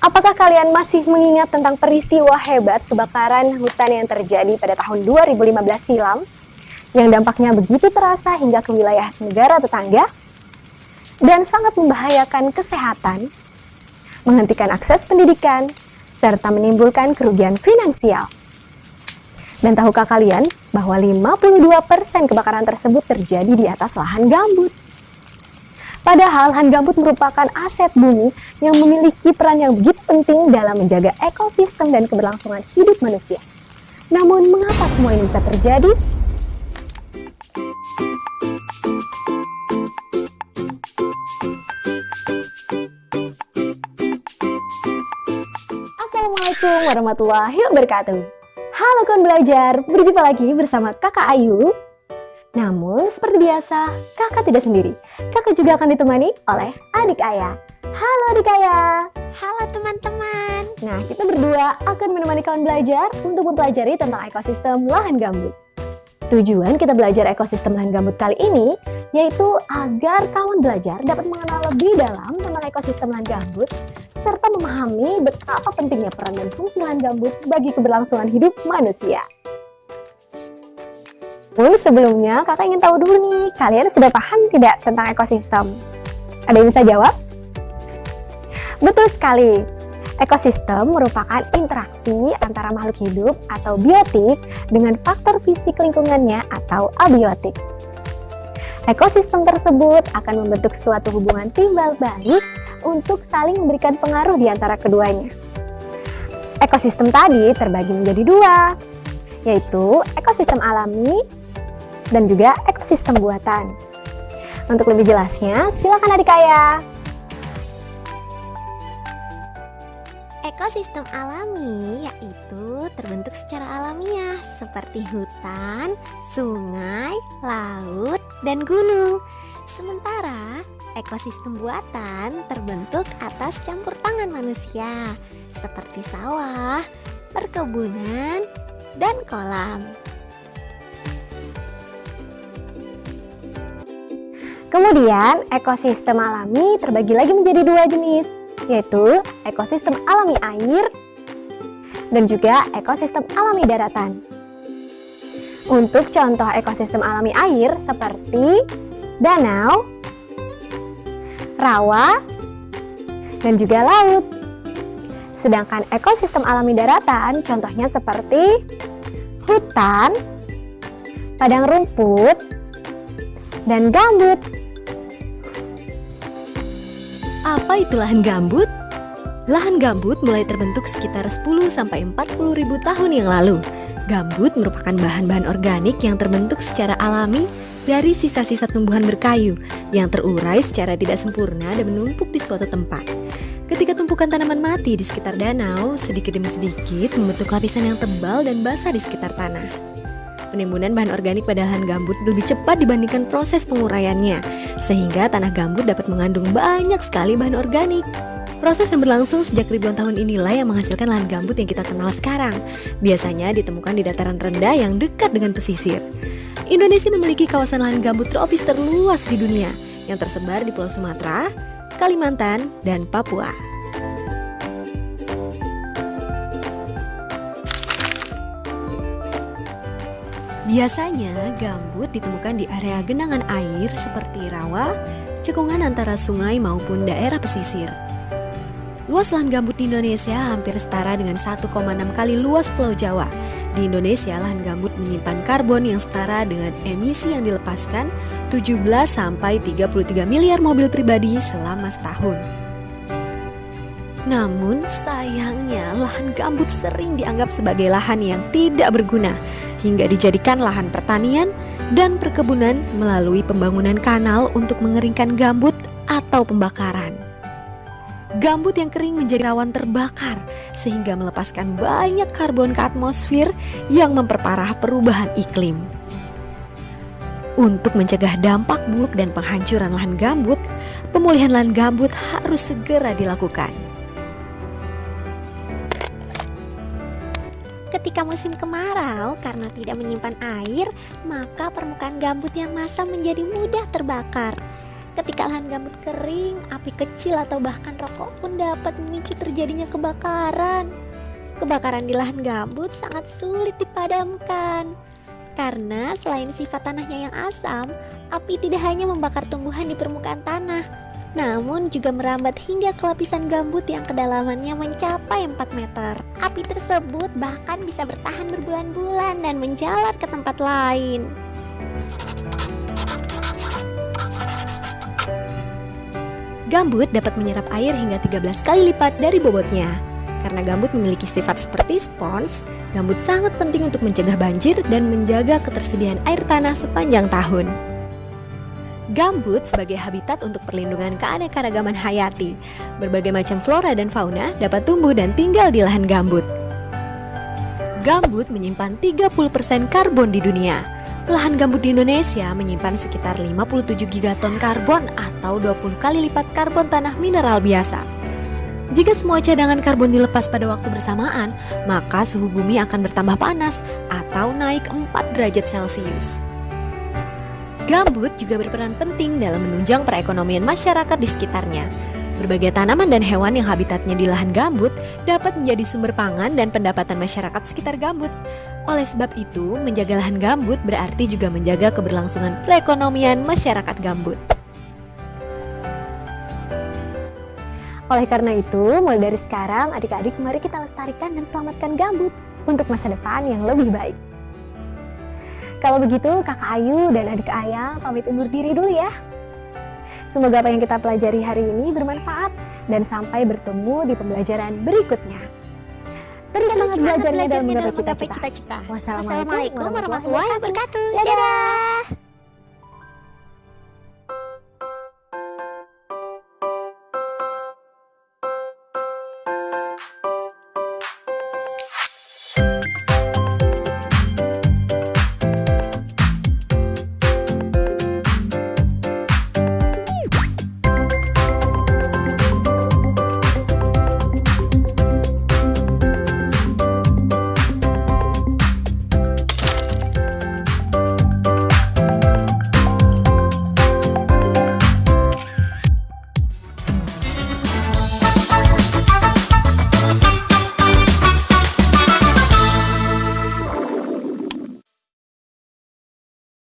Apakah kalian masih mengingat tentang peristiwa hebat kebakaran hutan yang terjadi pada tahun 2015 silam, yang dampaknya begitu terasa hingga ke wilayah negara tetangga, dan sangat membahayakan kesehatan, menghentikan akses pendidikan, serta menimbulkan kerugian finansial? Dan tahukah kalian bahwa 52% kebakaran tersebut terjadi di atas lahan gambut? Padahal lahan gambut merupakan aset bumi yang memiliki peran yang begitu penting dalam menjaga ekosistem dan keberlangsungan hidup manusia. Namun, mengapa semua ini bisa terjadi? Assalamualaikum warahmatullahi wabarakatuh. Halo kawan belajar, berjumpa lagi bersama Kakak Ayu. Namun, seperti biasa, kakak tidak sendiri. Kakak juga akan ditemani oleh adik ayah. Halo adik ayah. Halo teman-teman. Nah, kita berdua akan menemani kawan belajar untuk mempelajari tentang ekosistem lahan gambut. Tujuan kita belajar ekosistem lahan gambut kali ini yaitu agar kawan belajar dapat mengenal lebih dalam tentang ekosistem lahan gambut serta memahami betapa pentingnya peran dan fungsi lahan gambut bagi keberlangsungan hidup manusia. Sebelumnya, kakak ingin tahu dulu nih, kalian sudah paham tidak tentang ekosistem? Ada yang bisa jawab? Betul sekali. Ekosistem merupakan interaksi antara makhluk hidup atau biotik dengan faktor fisik lingkungannya atau abiotik. Ekosistem tersebut akan membentuk suatu hubungan timbal balik untuk saling memberikan pengaruh di antara keduanya. Ekosistem tadi terbagi menjadi dua, yaitu ekosistem alami dan juga ekosistem buatan. Untuk lebih jelasnya, silakan adik ayah. Ekosistem alami yaitu terbentuk secara alamiah seperti hutan, sungai, laut, dan gunung. Sementara ekosistem buatan terbentuk atas campur tangan manusia seperti sawah, perkebunan, dan kolam. Kemudian, ekosistem alami terbagi lagi menjadi dua jenis, yaitu ekosistem alami air dan juga ekosistem alami daratan. Untuk contoh ekosistem alami air seperti danau, rawa, dan juga laut. Sedangkan ekosistem alami daratan contohnya seperti hutan, padang rumput, dan gambut. Apa itu lahan gambut? Lahan gambut mulai terbentuk sekitar 10-40 ribu tahun yang lalu. Gambut merupakan bahan-bahan organik yang terbentuk secara alami dari sisa-sisa tumbuhan berkayu yang terurai secara tidak sempurna dan menumpuk di suatu tempat. Ketika tumpukan tanaman mati di sekitar danau, sedikit demi sedikit membentuk lapisan yang tebal dan basah di sekitar tanah. Penimbunan bahan organik pada lahan gambut lebih cepat dibandingkan proses penguraiannya, sehingga tanah gambut dapat mengandung banyak sekali bahan organik. Proses yang berlangsung sejak ribuan tahun inilah yang menghasilkan lahan gambut yang kita kenal sekarang. Biasanya ditemukan di dataran rendah yang dekat dengan pesisir. Indonesia memiliki kawasan lahan gambut tropis terluas di dunia, yang tersebar di Pulau Sumatera, Kalimantan, dan Papua. Biasanya gambut ditemukan di area genangan air seperti rawa, cekungan antara sungai maupun daerah pesisir. Luas lahan gambut di Indonesia hampir setara dengan 1,6 kali luas Pulau Jawa. Di Indonesia, lahan gambut menyimpan karbon yang setara dengan emisi yang dilepaskan 17-33 miliar mobil pribadi selama setahun. Namun sayangnya lahan gambut sering dianggap sebagai lahan yang tidak berguna hingga dijadikan lahan pertanian dan perkebunan melalui pembangunan kanal untuk mengeringkan gambut atau pembakaran. Gambut yang kering menjadi rawan terbakar sehingga melepaskan banyak karbon ke atmosfer yang memperparah perubahan iklim. Untuk mencegah dampak buruk dan penghancuran lahan gambut, pemulihan lahan gambut harus segera dilakukan. Ketika musim kemarau, karena tidak menyimpan air, maka permukaan gambut yang masam menjadi mudah terbakar. Ketika lahan gambut kering, api kecil atau bahkan rokok pun dapat memicu terjadinya kebakaran. Kebakaran di lahan gambut sangat sulit dipadamkan. Karena selain sifat tanahnya yang asam, api tidak hanya membakar tumbuhan di permukaan tanah, namun juga merambat hingga ke lapisan gambut yang kedalamannya mencapai 4 meter. Api tersebut bahkan bisa bertahan berbulan-bulan dan menjalar ke tempat lain. Gambut dapat menyerap air hingga 13 kali lipat dari bobotnya. Karena gambut memiliki sifat seperti spons, gambut sangat penting untuk mencegah banjir dan menjaga ketersediaan air tanah sepanjang tahun. Gambut sebagai habitat untuk perlindungan keanekaragaman hayati. Berbagai macam flora dan fauna dapat tumbuh dan tinggal di lahan gambut. Gambut menyimpan 30% karbon di dunia. Lahan gambut di Indonesia menyimpan sekitar 57 gigaton karbon atau 20 kali lipat karbon tanah mineral biasa. Jika semua cadangan karbon dilepas pada waktu bersamaan, maka suhu bumi akan bertambah panas atau naik 4 derajat Celcius. Gambut juga berperan penting dalam menunjang perekonomian masyarakat di sekitarnya. Berbagai tanaman dan hewan yang habitatnya di lahan gambut dapat menjadi sumber pangan dan pendapatan masyarakat sekitar gambut. Oleh sebab itu, menjaga lahan gambut berarti juga menjaga keberlangsungan perekonomian masyarakat gambut. Oleh karena itu, mulai dari sekarang adik-adik mari kita lestarikan dan selamatkan gambut untuk masa depan yang lebih baik. Kalau begitu, Kakak Ayu dan adik Ayang pamit undur diri dulu ya. Semoga apa yang kita pelajari hari ini bermanfaat dan sampai bertemu di pembelajaran berikutnya. Terus semangat belajarnya dalam menggapai cita-cita. Wassalamualaikum warahmatullahi wabarakatuh. Dadah!